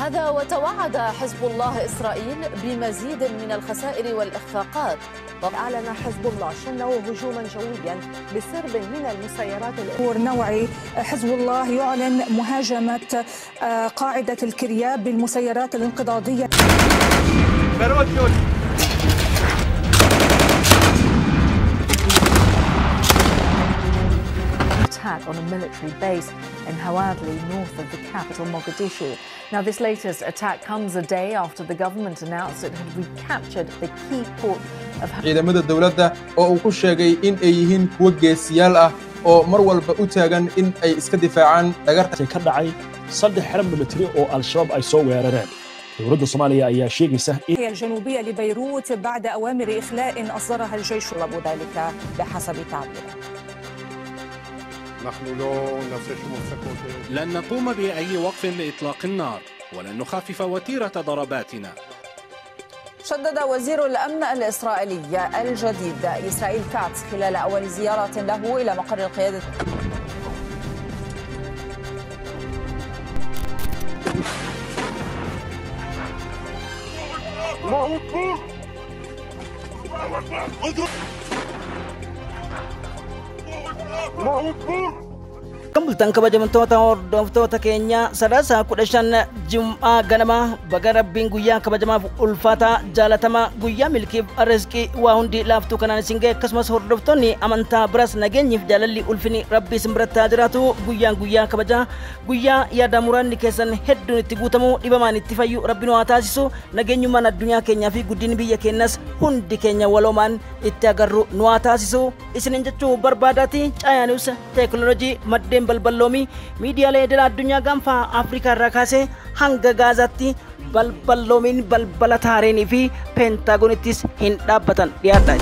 هذا وتوعد حزب الله إسرائيل بمزيد من الخسائر والإخفاقات. أعلن حزب الله شنوا هجوما جويا بسرب من المسيرات نوعي. حزب الله يعلن مهاجمة قاعدة الكرياب بالمسيرات الانقضاضية. Attack on a military base in Hawadli, north of the capital Mogadishu. Now, this latest attack comes a day after the government announced it had recaptured the key port of ciidamada dawladda oo uu ku sheegay in ay yihiin kuwa geesiyaal ah oo mar walba u taagan in ay iska difaacaan dhagarta ka dhacay saddex xaram military oo al-shabaab ay soo weerareen. dowladda Soomaaliya ayaa sheegaysa in الجنوبية لبيروت بعد أوامر إخلاء أصدرها الجيش طلب ذلك بحسب تعبيره. لن نقوم بأي وقف لإطلاق النار ولن نخفف وتيرة ضرباتنا. شدد وزير الأمن الإسرائيلي الجديد إسرائيل كاتس خلال أول زيارة له إلى مقر القيادة. Bultaan kabajamtoota hordoftoota keenya sadaasa 15 Jum'aa ganama baga Rabbiin guyyaa kabajamaaf ulfaataa jaalatamaa guyyaa milkiif rizqii waa hundi laaftuu kanaan isin ga'e akkasumas hordoftoonni amantaa biras nageenyiif jaalalli ulfini Rabbii isin biratti jiraatu guyyaa kabajaa guyyaa yaada muraanni keessan hedduun itti guutamu dhibamaan itti fayyu Rabbiin waa taasisu nageenyummaan addunyaa keenyaa fi guddinni biyya keenyas hundi keenya waloomaan itti agarru nu waa taasisu isinin jechuu barbaadaati caayaanis teekinooloojii maddeen balballoomii miidiyaalee idil addunyaa gaanfa Afrikaa irraa kaasee hanga Gaazaatti balballoomiin balbala taareenii fi peentaagonittis hin dhaabbatan dhiyaata.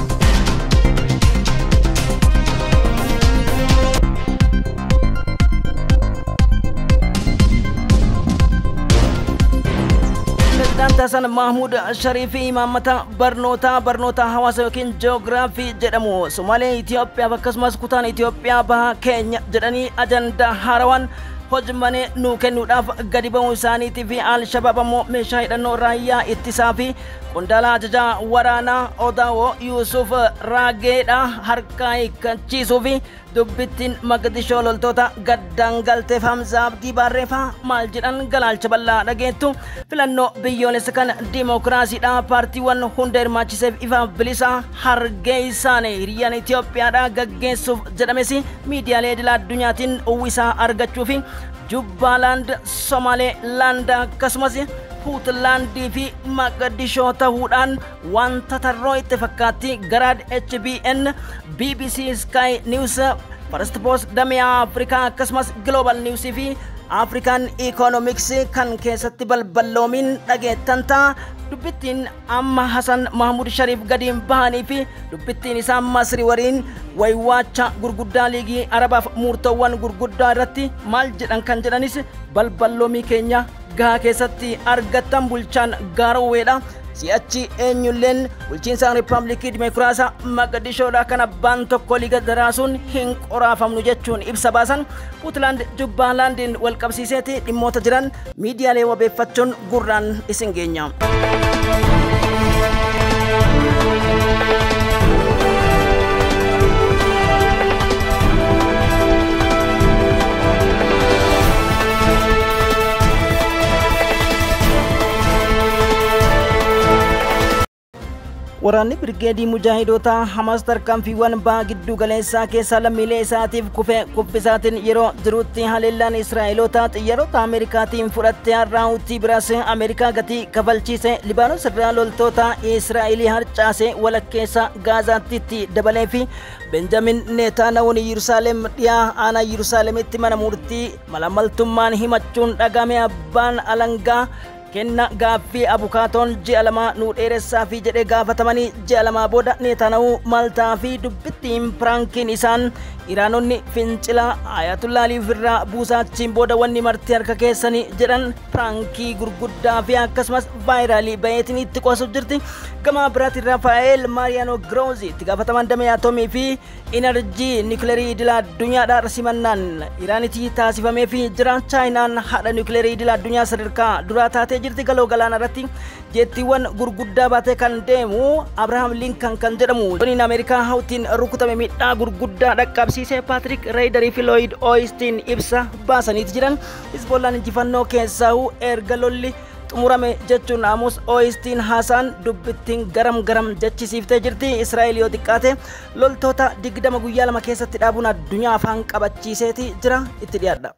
Hasan Mahmud Sharifi imamata barnoota hawaasa yookiin ji'oogiraafii jedhamu Somaalee Itoophiyaa akkasumas kutaan Itoophiyaa baha Keenya jedhanii ajandaa haarawaan hojmane nu kennuudhaaf gadi ba'uu isaaniitii fi al-shabaab ammoo meeshaa hidhannoo raayyaa ittisaa fi qondaala ajajaa waraanaa Odaawoo Yuusuf Raageedha harkaa hiikkachiisuu fi dubbittiin Mogadishoo loltoota gaddaan galteef Hamzaa Abdii Barreeffaa maal jedhan galaalcha bal'aa dhageettu filannoo biyyoolessa kan dimookiraasiidha paartiiwwan hunda hirmaachiseef ifaaf bilisaa hargeessaanii hiriyyaan Itoophiyaadha gaggeessuuf jedhames miidiyaalee idil addunyaatiin uwwisaa argachuu fi Jubbaaland Somaaleeland akkasumas Puutlaandii fi Mogadishoo ta'uudhaan wanta tarroo itti fakkaatti garaad HBN BBC Sky News First Post damee Afrikaa akkasumas Global News fi African Economics kan keessatti balballoomiin dhageettan ta'a dubbittiin amma Hasan Mahmud Sharif gadiin bahanii fi dubbittiin isaa Masri wariin waywaacha gurguddaa liigii Arabaaf murtoowwan gurguddaa irratti maal jedhan kan jedhanis balballoomii keenya gahaa keessatti argattan bulchaan Gaarowweedha. Si'achi eenyulleen bulchiinsa Riippaabilikii Dimokiraatawaa Mogadishoodha kan abbaan tokko liiga daraasuun hin qoraafamnu jechuun ibsa baasan Puutlaand Jubbaalandiin wal qabsiiseeti dhimmoota jiran miidiyaalee wabeeffachuun gurraan isin geenya. Waraanni Birgeedii Mujaahidoota Hamas tarkaanfiiwwan baha giddu galeessaa keessa lammiilee isaatiif kuffisaatiin yeroo jirutti haleellaan Israa'eloota xiyyaarota Ameerikaatiin fudhattee har'aawutti biraas Ameerikaa gatii kafalchiise Libaanos irraa loltoota Israa'elii harcaase walakkeessa Gaazaatti dabalee fi Benjamin Netanyahuun Yerusaalem dhiyaa aanaa Yerusaalemitti mana murtii malamaltummaan himachuun dhagame abbaan alangaa kenna gaaffii abukaatoon ji'a lama nuu dheeressaa fi jedhee gaafatamanii ji'a lama booda Netanyaahuu maltaa fi dubbittiin piraankiin isaan Iraanonni fincila Ayatollah Ali ofirraa buusaachiin booda wanni marti harka keessanii jedhan piraankii gurguddaa fi akkasumas vaayiraalii baheetiin itti qosuuf jirti. Gama biraatiin Raafaa'eel Maariyaanoo Giroozi itti gaafataman damee atomii fi inerjii niwukileerii idil addunyaadhaan simannaan Iraanitti taasifamee fi jira. Chaayinaan haadha niwukileerii idil addunyaa sadarkaa duraa taatee jirti. Galoo galaana irratti jettiiwwan gurguddaa baatee kan deemu Abrahaam Linkan kan jedhamu loltoonni Ameerikaa hawtiin rukutame miidhaa gurguddaa dhaqqabsiisee Patrick Raiderii fi Lloyd Austin ibsa baasaniiti jiran. Hizbollaan injifannoo keessaa erga lolli xumurame jechuun Amos Austin haasaan dubbittiin garam jechisiiftee jirti. Israa'el yoo xiqqaate loltoota 20 guyyaa lama keessatti dhaabuun addunyaa afaan qabachiiseeti jira. Itti dhiyaadha.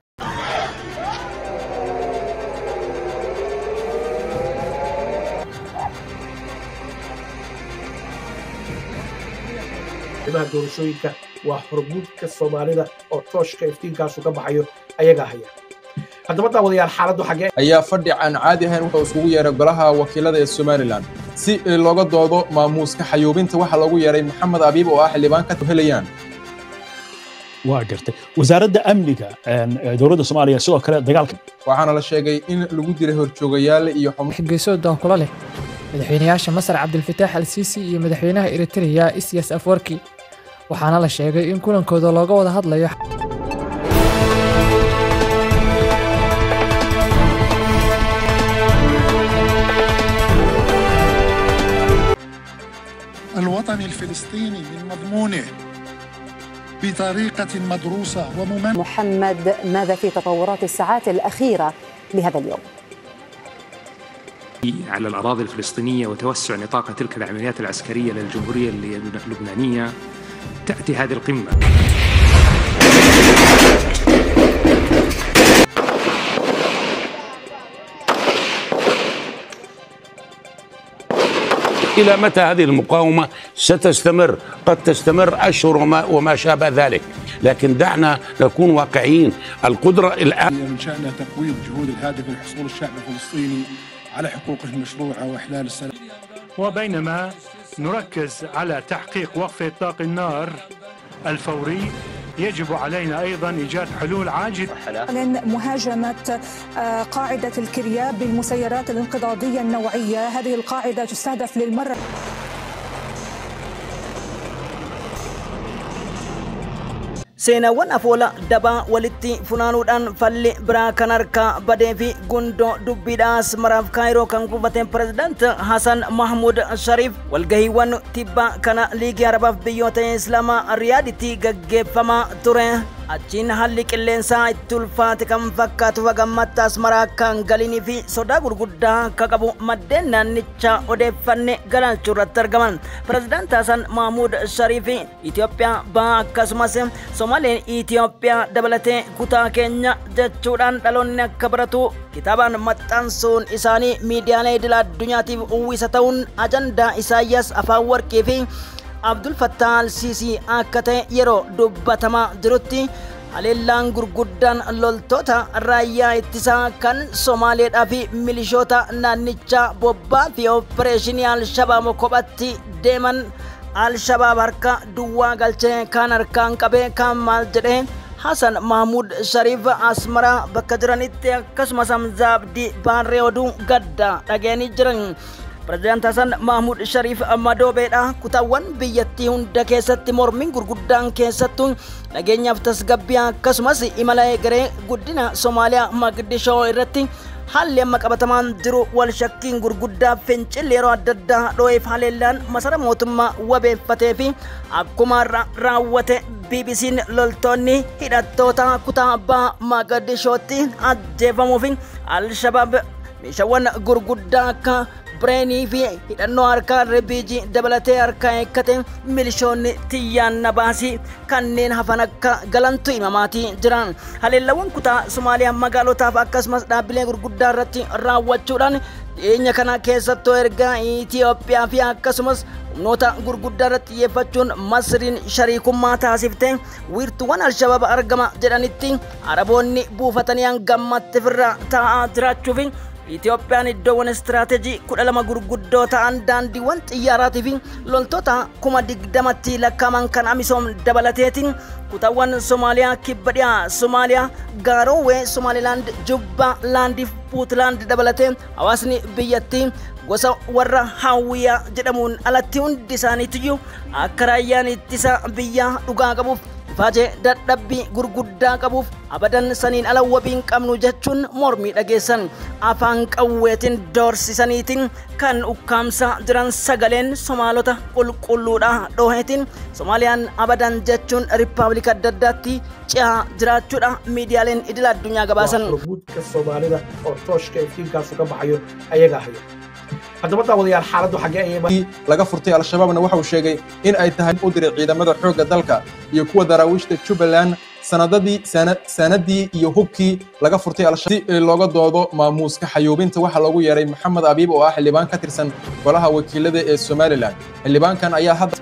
doorashooyinka waa hormuudka Soomaalida oo tooshka iftiinkaasu ka baxayo ayaga haya. haddaba daawadayaal xaaladdu xagee ayaa fadhi aan caadi ahayn wuxuu isugu yeeray golaha wakiilada ee Somaliland si looga doodo maamuuska xayuubinta waxa lagu yeeray Maxamed Abiib oo ah xildhibaan ka helayaan. waa gartay wasaaradda amniga dowladda Soomaaliya sidoo kale dagaalka waxaana la sheegay in lagu diray horjoogayaal iyo xubno kula leh madaxweynayaasha Masar Cabdilfataax Al-Siisi iyo madaxweynaha Eritrea Isaias Afwerki waxaana la sheegay in kulankooda looga wada hadlayo الوطن الفلسطيني من مضمونه بطريقة مدروسة وممنهجة. محمد، ماذا في تطورات الساعات الأخيرة لهذا اليوم؟ على الأراضي الفلسطينية وتوسع نطاق تلك العمليات العسكرية للجمهورية اللبنانية تأتي هذه القمة. إلى متى هذه المقاومة ستستمر؟ قد تستمر أشهر وما شابه ذلك، لكن دعنا نكون واقعيين. القدرة الآن من شأنها تقويض جهود الهادف لحصول الشعب الفلسطيني على حقوقه المشروعة وإحلال السلام. وبينما نركز على تحقيق وقف إطلاق النار الفوري، يجب علينا أيضا إيجاد حلول عاجلة. مهاجمة قاعدة الكرياب بالمسيرات الانقضاضية النوعية، هذه القاعدة تستهدف للمرة seenaawwan afoola dabaa walitti funaanuudhaan falli biraa kan harka badee fi gundoo dubbiidhaas maraaf kaayiroo kan gufateen pirezidaant Hasan Mahmud Sharif walgahiiwwan tibba kana liigii arabaaf biyyoota islaamaa riyaaditti gaggeeffamaa ture. achiin haalli qilleensaa itti ulfaate kan fakkaatu gammatta asmaraa kan galinii fi sodaa gurguddaa akka qabu maddeen naannicha odeeffanne galaalchuu irratti argaman. Pirezidaant Hasan Mahmud Sharif Itoophiyaa bahaa akkasumas Somaaleen Itoophiyaa dabalatee kutaa keenya jechuudhaan dhaloonni akka baratu kitaabaan maxxansuun isaanii miidiyaalee idil addunyaatiif uwwisa ta'uun ajandaa Isaayyaas Afewerqii fi Abdul Fattah Al-Sisi akka ta'e yeroo dubbatamaa jirutti haleellaan gurguddaan loltoota raayyaa ittisaa kan Somaaleedhaa fi milishoota naannichaa bobbaa fi opereeshinii Al-Shabaab kophatti deeman Al-Shabaab harka duwwaa galchee kan harkaan qabee kan maal jedhee Hasan Mahmud Sharif Asmara bakka jiranitti akkasumas Hamza Abdi Barree oduu gadda dhageenii jiran. Pirezidaant Hasan Mahmud Sharif Madoobeedha kutaawwan biyyattii hunda keessatti mormiin gurguddaan keessattuu nageenyaaf tasgabbii akkasumas imala egeree guddina Somaaliyaa Mogadishoo irratti haalli amma qabatamaan jiru wal shakkiin gurguddaa fincilli yeroo adda addaa dhoo'eef haleellaan masara mootummaa wabeeffatee fi akkuma raawwate BBC'n loltoonni hidhattoota kutaa bahaa Mogadishootti ajjeefamuu fi Al-Shabaab meeshaawwan gurguddaa akka Breenii fi hidhannoo harkaa Rebiijii dabalatee harkaa eeggate milishoonni xiyyaana baasii kanneen hafan akka galantu himamaatii jiran. Haleellawwan kutaa Somaaliyaa magaalotaaf akkasumas dhaabbilee gurguddaa irratti raawwachuudhaan dhiyeenya kana keessattuu erga Itoophiyaa fi akkasumas humnoota gurguddaa irratti xiyyeeffachuun Masriin shariikummaa taasiftee wiirtuuwwan Al-Shabaab argama jedhanitti Araboonni buufatanii hangammatti firra taa'aa jiraachuuf Itoophiyaan iddoowwan istiraatejii 12 gurguddoo ta'an daandiiwwan xiyyaaraatii fi loltoota 20,000tti lakkaa'aman kan amisoom dabalateetiin kutaawwan Somaaliyaa kibba dhiyaa Somaaliyaa Gaarowwee Somaliland Jubba Laandii Puutland dabalatee hawaasni biyyattii gosa warra Hawwiyaa jedhamuun alatti hundi isaaniitiyyuu akka raayyaan ittisa biyyaa dhugaa qabuuf Faje dadhabbii gurguddaa qabuuf abadan saniin ala wabiin qabnu jechuun mormii dhageessan afaan qawweetiin doorsisaniitiin kan ukkaamsa jiran sagaleen Somaalota qulqulluudha dhooheetiin Somaaliyaan abadan jechuun riippaabilika adda addaatti ce'aa jiraachuudha miidiyaaleen idil addunyaa gabaasan. Hormuudka Soomaalida oo tooshka iftiinkaasu ka baxayo ayaga haya. haddaba daawadayaal xaaladdu xagee ayay laga furtay al-shabaabna waxa uu sheegay in ay tahay u diray ciidamada xoogga dalka iyo kuwa daraawiishta Jubbaland sanadii iyo hubkii laga furtay al-shabaab si looga doodo maamuuska xayuubinta waxa loogu yeeray Maxamed Abiib oo ah xildhibaan ka tirsan golaha wakiilada ee Somaliland. xildhibaankan ayaa hadda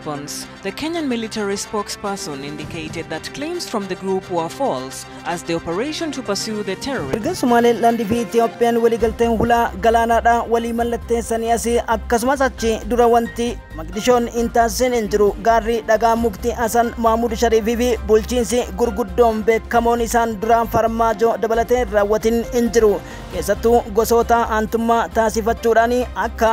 The Kenyan military spokesperson indicated that claims from the group were false as the operation to pursue the terrorists. Somaliland fi Ethiopian waligalteen hula galaanaadha walii mallatteessanii asii akkasumas achi dura wanti Maqdishoon intaaseen hin jiru gaarri dhagaa mukti Hasan Mahmud Shariifii fi bulchiinsi gurguddoon beekamoon isaan duraan Farmaajo dabalatee raawwatin hin jiru keessattuu gosoota aantummaa taasifachuudhaan akka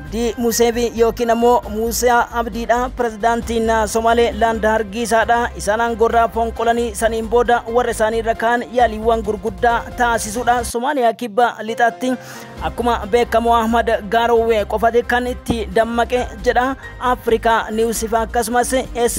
Abdi Museefi yookiin ammoo Muusaa Abdiidha pirezidaantiin Somaliland hargiisaadha isaan gorraa fonqolanii saniin booda warra isaanii irra kaan yaaliiwwan gurguddaa taasisuudha Somaaliyaa kibba lixaatti akkuma beekamoo Ahmad Gaarowwee qofate kan itti dammaqe jedha Africa News akkasumas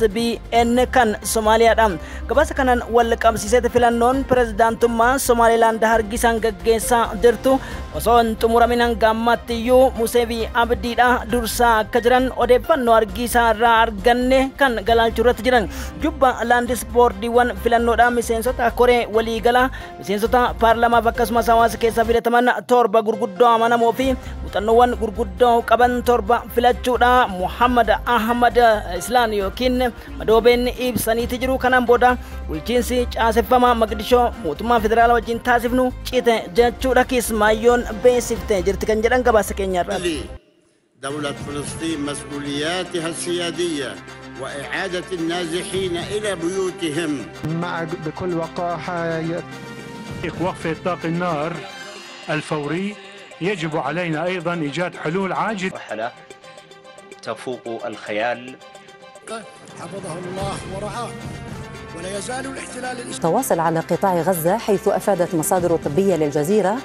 SBN kan Somaaliyaadha gabaasa kanan wal qabsiisee filannoon pirezidaantummaa Somaliland hargiisaan gaggeessaa jirtu osoo hin xumuramin gammattiyyuu Museefi abdiidha dursaa akka jiran odeeffannoo hargiisaa irraa arganne kan galaalchuu irratti jiran Jubba Landis boordiiwwan filannoodha miseensota koree waliigala miseensota paarlamaaf akkasumas hawaasa keessaa filataman torba gurguddoo amanamoo fi muuxannoowwan gurguddoo qaban torba filachuudha Muhammad Ahmad Islaan yookiin madoobeen ibsaniiti jiru kanaan booda bulchiinsi caaseffama Maqdishoo mootummaa federaalaa wajjin taasifnu cite jechuudha Kismaayoon beeksifte jirti kan jedhan gabaasa keenyarratti. دولة فلسطين مسؤولياتها السيادية وإعادة النازحين إلى بيوتهم بكل وقاحة وقف إطلاق النار الفوري يجب علينا أيضا إيجاد حلول عاجلة مرحلة تفوق الخيال حفظه الله ورعاه ولا يزال الاحتلال تواصل على قطاع غزة حيث أفادت مصادر طبية للجزيرة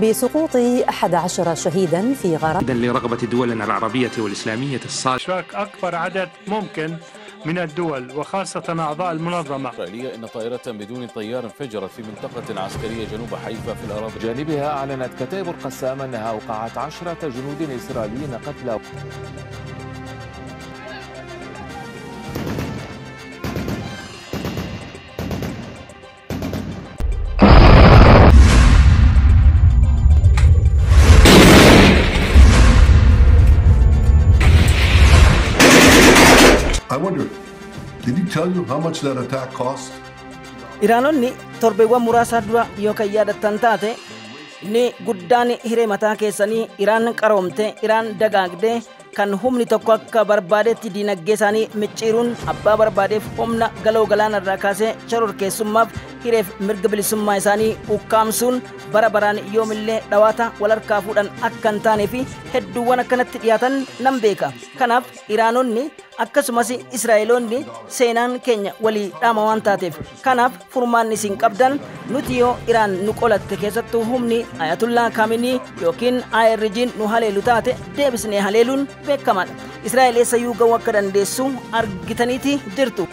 بسقوط 11 شهيدا في غارات لرغبة دولنا العربية والإسلامية إشراك أكبر عدد ممكن من الدول وخاصة أعضاء المنظمة الإسرائيلية إن طائرة بدون طيار انفجرت في منطقة عسكرية جنوب حيفا في الأراضي. جانبها أعلنت كتائب القسام أنها أوقعت 10 جنود إسرائيليين قتلى. I wonder, did he tell you how much that attack cost? Iraanonni torbeewwan muraasa dura yoo kan yaadattan taate ni guddaan hiree mataa keessanii Iraan qaroomte Iraan dagaagde kan humni tokko akka barbaadetti diinagdee isaanii micciiruun abbaa barbaadeef humna galoo galaana irraa kaasee shororkeessummaaf hireef mirga bilisummaa isaanii ukkaamsuun bara baraan yoomillee dhawaata wal harkaa fuudhan akka hin taanee fi hedduuwwan akkanatti dhiyaatan nan beeka. Kanaaf Iraanonni akkasumas Israa'eloonni seenaan keenya walii dhaama waan taateef kanaaf furmaanni isin qabdan nuti yoo Iraan nu qolatte keessattuu humni Ayatullah Khamenei yookiin IRG'n nu haleelu taate deebisnee haleeluun beekamaadha. Israa'el eessayyuu ga'uu akka dandeessu argitaniiti jirtu.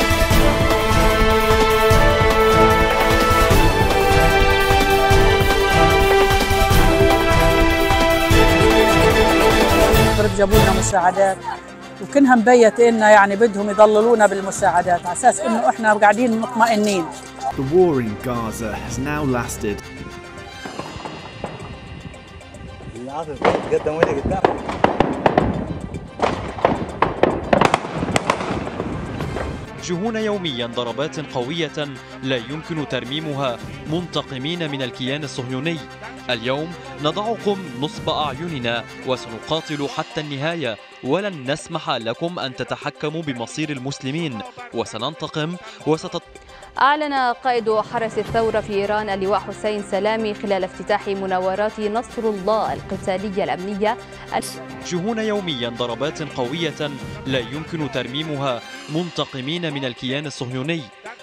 جابوا لنا مساعدات وكنها مبيت إنه يعني بدهم يضللونا بالمساعدات على أساس إنه إحنا قاعدين مطمئنين. The war in Gaza has now lasted. يوجهون يوميا ضربات قوية لا يمكن ترميمها منتقمين من الكيان الصهيوني اليوم نضعكم نصب أعيننا وسنقاتل حتى النهاية، ولن نسمح لكم أن تتحكموا بمصير المسلمين، وسننتقم أعلن قائد حرس الثورة في إيران اللواء حسين سلامي خلال افتتاح مناورات نصر الله القتالية الأمنية يوجهون يوميا ضربات قوية لا يمكن ترميمها منتقمين من الكيان الصهيوني.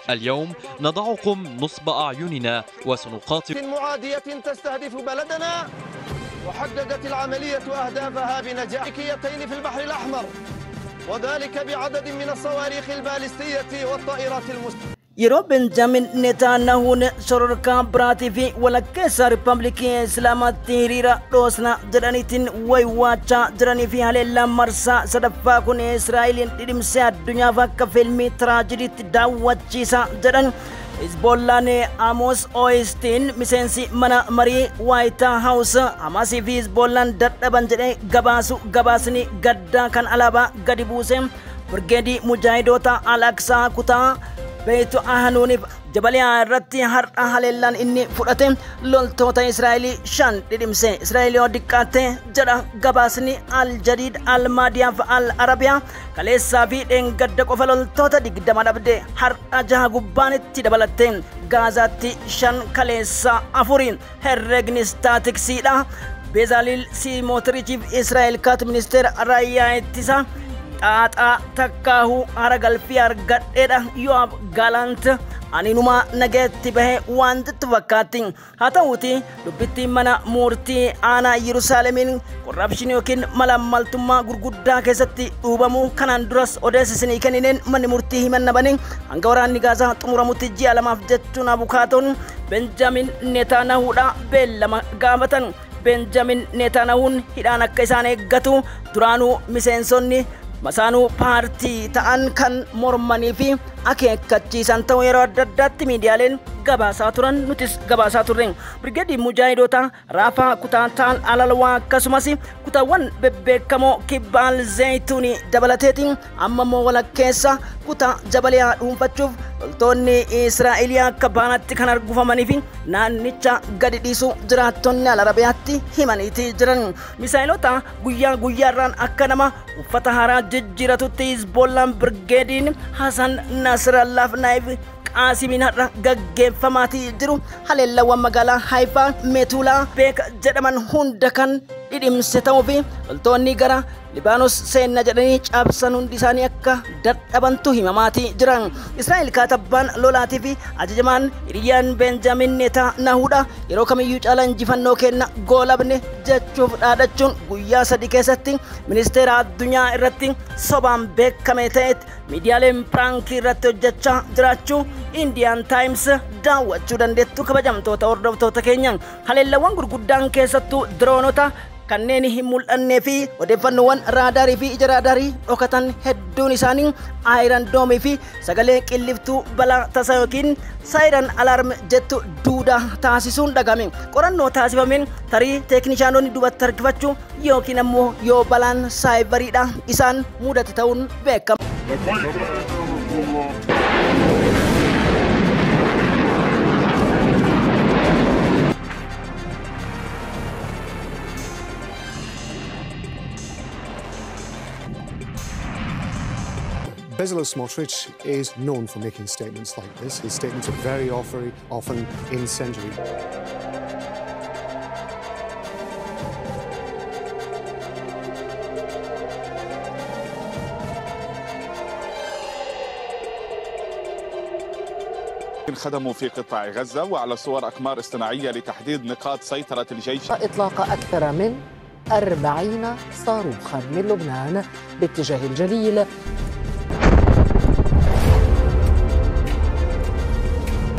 اليوم نضعكم نصب أعيننا وسنقاتل. معادية تستهدف بلدنا، وحققت العملية أهدافها بنجاح كيتين في البحر الأحمر، وذلك بعدد من الصواريخ البالستية والطائرات المسلحة. yeroo benjaamin netanyahuun shororkaa biraatii fi walakkeessa riippaabilikii islaamaatti hiriira dhoosna jedhaniitiin waywaachaa jiranii fi haleellaan marsaa sadaffaa kun israa'eliin dhidhimsee addunyaaf akka fiilmii tiraajidiitti daawwachiisa jedhan Hizbollaan Amos Oistiin miseensi mana marii White House Hamasii fi Hizbollaan dadhaban jedhee gabaasni gaddaa kan alaabaa gadi buuse Birgeedii Mujaahidoota Al-Aqsaa kutaa Beetu Ahanuuniif Jabaliyaa irratti har'a haleellaan inni fudhate loltoota Israa'elii 5 dhidhimse. Israa'el yoo diqqaatte jedha gabaasni Al-Jadiid Al-Maadiyaaf Al-Arabiyaa kaleessaa fi dheengadda qofa loltoota 20 dhabde har'a 6 gubbaanitti dabalatte. Gaazaatti 5 kaleessaa 4 herregni staatiksiidha. Bezalil Simotrichiif Israa'el kaat ministeera raayyaa ittisa Tata takkahu haragalfii argadheedha Yoav Galant aninuma nageetti bahe wantitti fakkaatti haa ta'uuti dubbitti mana murtii aanaa Yerusaalemiin korrapshinii yookiin malaammaltummaa gurguddaa keessatti dhuubamuu kanaan duras odeessisanii kennineen manni murtii himanna bane hanga waraanni Gaazaa xumuramutti ji'a 2 jechuun abukaatoon Benjaamin Netanyahuudha beellama gaafatan. Benjaamin Netanyahuun hidhaan akka isaan eeggatu duraanuu miseensonni Masaanuu paartii ta'an kan mormanii fi akeekkachiisan ta'uu yeroo adda addaatti miidiyaaleen gabaasaa turan nutis gabaasaa turre. Birgeedii Mujaahidoota Raafaa kutaa ta'an Alalwaa akkasumas kutaawwan bebbeekamoo Kibbaal Zeytuunii dabalateetiin amma immoo walakkeessa kutaa Jabaliyaa dhuunfachuuf loltoonni Israa'elii akka baanatti kan argufamanii fi naannicha gadi dhiisuu jiraattonni Al-Arabiyaatti himaniiti jiran. Misaa'ilota guyyaa guyyaarraan akka nama uffata haaraa jijjiiratutti Hizbollaan Birgeediin Hasan Nasrallaaf naayif Qaasimin har'a gaggeeffamaatii jiru haleellawwan magaalaa Haifaa Meetulaa Beek jedhaman hunda kan dhidhimse ta'uu fi loltoonni gara Libaanos seenna jedhanii cabsan hundi isaanii akka dadhabantu himamaatii jiran. Israa'el kaatabbaan lolaatii fi ajajamaan hiriyyaan Benjaamin Netanyahuudha yeroo kamiyyuu caalaa injifannoo kenna goolabne jechuuf dhaadachuun guyyaa 3 keessatti ministeera addunyaa irratti sobaan beekame ta'etti miidiyaaleen piraankii irratti hojjechaa jiraachuu Indian Times daawwachuu dandeettu kabajamtoota hordoftoota keenya. Haleellawwan gurguddaan keessattuu diroonota kanneen hin mul'annee fi odeeffannoowwan raadaarii fi ija raadaarii dhokatan hedduun isaanii Iron Dome fi sagalee qilliftuu balaa tasaa yookiin Siren Alarm jettu duudaa taasisuun dhagame. Qorannoo taasifameen tarii teeknishaanonni duubatti harkifachuu yookiin ammoo yoo balaan saayibariidha isaan mudate ta'uun beekama. Bezalel Smotrich is known for making statements like this. His statements are very often incendiary. خدموا في قطاع غزة وعلى صور أقمار اصطناعية لتحديد نقاط سيطرة الجيش. إطلاق أكثر من 40 صاروخا من لبنان باتجاه الجليل.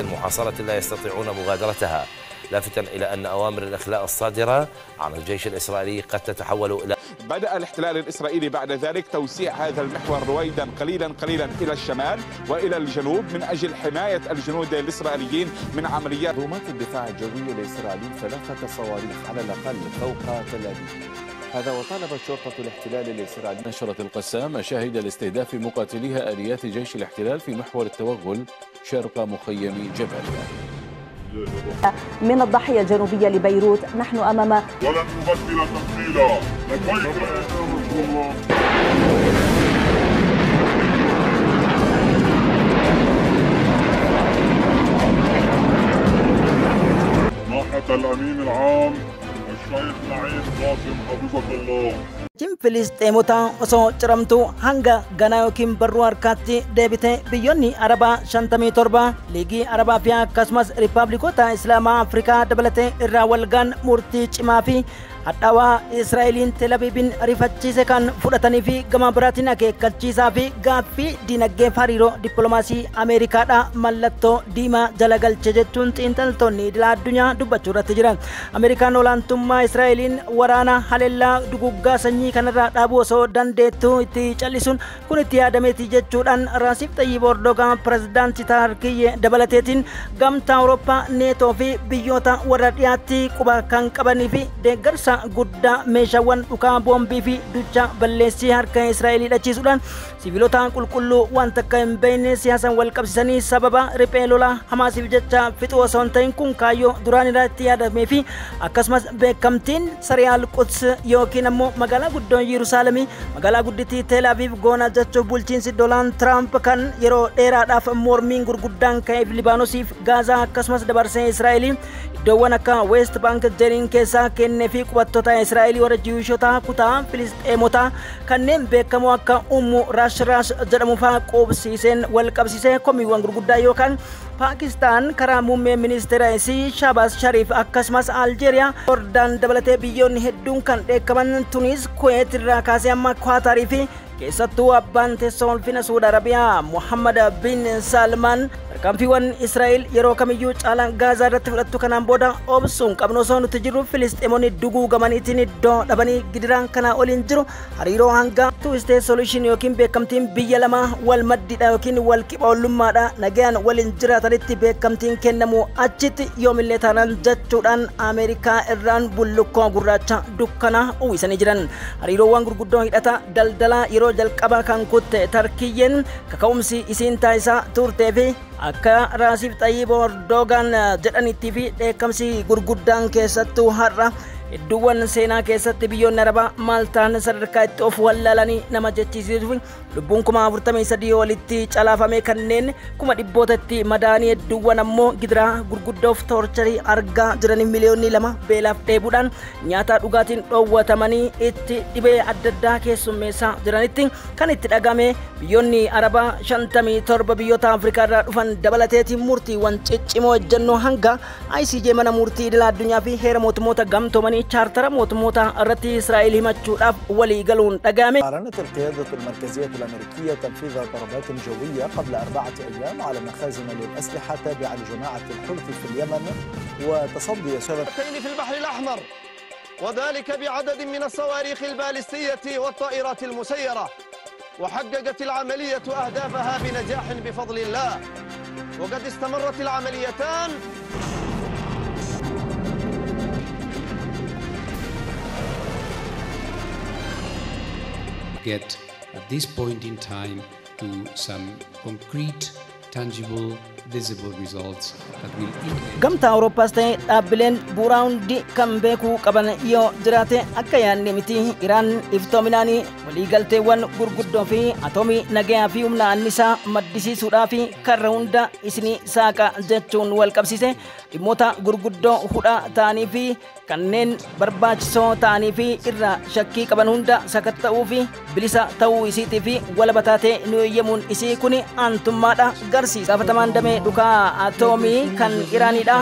المحاصرة لا يستطيعون مغادرتها، لافتا إلى أن أوامر الإخلاء الصادرة عن الجيش الإسرائيلي قد تتحول إلى بدأ الاحتلال الإسرائيلي بعد ذلك توسيع هذا المحور رويدا قليلا إلى الشمال وإلى الجنوب من أجل حماية الجنود الإسرائيليين من عمليات. منظومات الدفاع الجوي الإسرائيلي 3 صواريخ على الأقل فوق تل أبيب. هذا وطالبت شرطة الاحتلال الإسرائيلي. نشرت القسام مشاهد لاستهداف مقاتليها آليات جيش الاحتلال في محور التوغل شرق مخيم جبل. من الضاحية الجنوبية لبيروت نحن أمام ولن نبدل تبديلا. لبيك يا رسول الله. ناحية الأمين العام الشيخ نعيم قاسم حفظه الله. Jim Filisxeemota osoo ciramtu hanga ganaa yookiin barruu harkaatti deebite biyyoonni Arabaa 57 liigii Arabaa fi akkasumas Riippaabilikoota Islaamaa Afrikaa dabalatee irraa walgaan murtii cimaa fi hadhaawaa Israa'eliin Tel Aviivin ariifachiise kan fudhatanii fi gama biraatiin akeekkachiisaa fi gaaffii diinagdee hariiroo dippiloomaasii Ameerikaadha mallattoo diimaa jala galche jechuun xiinxaltoonni idila addunyaa dubbachuu irratti jiran. Ameerikaan olaantummaa Israa'eliin waraana haleellaa duguggaa sanyii kanarraa dhaabuu osoo dandeettuu itti callisuun kun itti yaadameeti jechuudhaan Raasiif Xayyiib Erdogaan pirezidaantii Turkii dabalateetiin gamtaa Awurooppaa neetoo fi biyyoota warra dhiyaatti quba kan qabanii fi deeggarsa guddaa meeshaawwan dhukaa boombii fi ducha balleessii harka Israa'elii dhachiisuudhaan siviilota qulqulluu waan takka hin beekne siyaasan wal qabsiisanii sababa riphee lolaa Hamaasiif jecha fixuu osoo hin ta'in kun kaayyoo duraan irratti yaadamee fi akkasumas beekamtiin Sariyaal Quds yookiin ammoo magaalaa guddoo Yerusaalemii magaalaa guddittii Tel Aviv goona jechuun bulchiinsi Doonaald Tiraamp kan yeroo dheeraadhaaf mormiin gurguddaan ka'eef Libaanoosiif Gaazaa akkasumas dabarsee Israa'elii iddoowwan akka West Bank Jeriin keessaa kennee fi qubattoota Israa'elii warra Jiwishoota kutaa Filisxeemota kanneen beekamoo akka Ummu Rash jedhamu fa'aa qubsiiseen wal qabsiisee komiiwwan gurguddaa yookaan Pakistaan karaa muummee ministeera isii Shahbaz Sharif akkasumas Aljeeriyaa Jordaan dabalatee biyyoonni hedduun kan dheekkaman Tunis Kuwait irraa kaasee amma Qaatarii fi keessattuu abbaan teessoo ulfina Saudi Arabiyaa Muhammad bin Salman tarkaanfiiwwan Israa'el yeroo kamiyyuu caalaan Gaazaa irratti fudhattu kanaan booda obsuun qabnu osoo nuti jirru Filisxeemonni duguugamaniitiin iddoo dhabanii gidiraan kana oliin jiru hariiroo hanga two-state solution yookiin beekamtiin biyya lama wal maddidha yookiin wal qixxummaadha nagayaan waliin jiraatanitti beekamtiin kennamu achitti yoomillee taanaan jechuudhaan Ameerikaa irraan bullukkoo gurraacha dukkana uwwisanii jiran hariiroowwan gurguddoo hidhata daldalaa yeroo jalqaba kan kutte Turkiyyeen kaka'umsi isiin taasisaa turtee fi akka Raasiif Xayyiib Erdogaan jedhanitti fi dheekkamsi gurguddaan keessattuu har'a iddoowwan seenaa keessatti biyyoonni Arabaa maal ta'an sadarkaa itti of wallaalanii nama jechisiisuuf lubbuun 43 walitti calaafame kanneen 100tti madaanii iddoowwan ammoo gidiraa gurguddoof toorcharii argaa jiran miliyoonni 2 beelaaf dheebuudhaan nyaata dhugaatiin dhoowwatamanii itti dhibee adda addaa keessummeessaa jiranitti kan itti dhagame biyyoonni Arabaa 57 biyyoota Afrikaa irraa dhufan dabalateetiin murtiiwwan ciccimoo ejjennoo hanga ICJ mana murtii idil addunyaa fi heera mootummoota gamtoomanii chartera mootummoota irratti Israa'el himachuudhaaf walii galuun dhagame. أعلنت القيادة المركزية الأمريكية تنفيذ ضربات جوية قبل 4 أيام على مخازن للأسلحة تابعة لجماعة الحوثي في اليمن وتصدي شبكتين في البحر الأحمر وذلك بعدد من الصواريخ البالستية والطائرات المسيرة وحققت العملية أهدافها بنجاح بفضل الله وقد استمرت العمليتان get at this point in time to some concrete, tangible, visible results that will gamtaa Awurooppaas ta'e dhaabbileen bu'uuraa hundi kan beekuu qaban yoo jiraate akka yaadne miti Iraan iftoominaan waliigalteewwan gurguddoo fi atoomii nagayaa fi humna annisaa maddisiisuudhaa fi karra hunda isinii saaqa jechuun wal qabsiise dhimmoota gurguddoo hudhaa ta'anii fi kanneen barbaachisoo ta'anii fi irraa shakkii qaban hunda sakatta'uu fi bilisa ta'uu isiitii fi walaba taatee nu eeyyamuun isii kun aantummaadha garsiisa. Gaafatamaan damee dhukaa atoomii kan Iraanidha.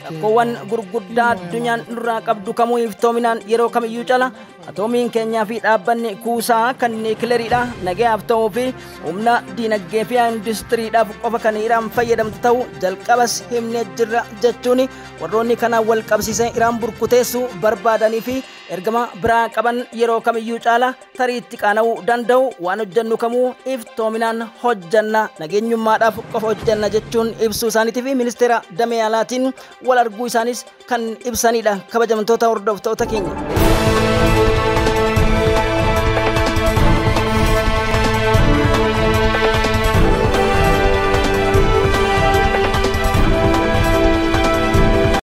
Rakkoowwan gurguddaa addunyaan nurraa qabdu kamuu iftoominaan yeroo kamiyyuu cala atoomiin keenyaa fi dhaabbanni kuusaa kan niikileriidha nagayaaf ta'uu fi humna diinagdee fi industiriidhaaf qofa kan Iraan fayyadamtu ta'uu jalqabas himnee jirra jechuun warroonni kana wal qabsiisee Iraan burkuteessuu barbaadanii fi ergama biraa qaban yeroo kamiyyuu caala tariitti qaana'uu danda'u waan hojjennu kamuu iftoominaan hojjanna nageenyummaadhaaf qofa hojjanna jechuun ibsuu isaaniitii fi ministeera damee alaatiin wal arguu isaanis kan ibsanidha kabajamtoota hordoftoota keenya.